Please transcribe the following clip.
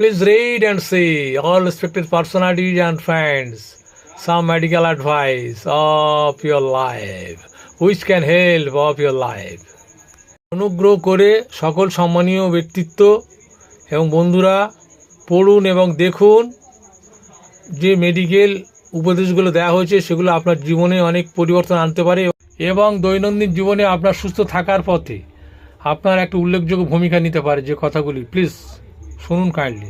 Please read and see, all respected personalities and friends, some medical advice of your life, which can help of your life. অনুগ্রহ করে সকল সম্মানীয় ব্যক্তিত্ব এবং বন্ধুরা পড়ুন এবং দেখুন যে মেডিকেল উপদেশগুলো দেওয়া হয়েছে, সেগুলো আপনার জীবনে অনেক পরিবর্তন আনতে পারে এবং দৈনন্দিন জীবনে আপনার সুস্থ থাকার পথে আপনার একটা উল্লেখযোগ্য ভূমিকা নিতে পারে। যে কথাগুলি প্লিজ শুনুন কাইন্ডলি।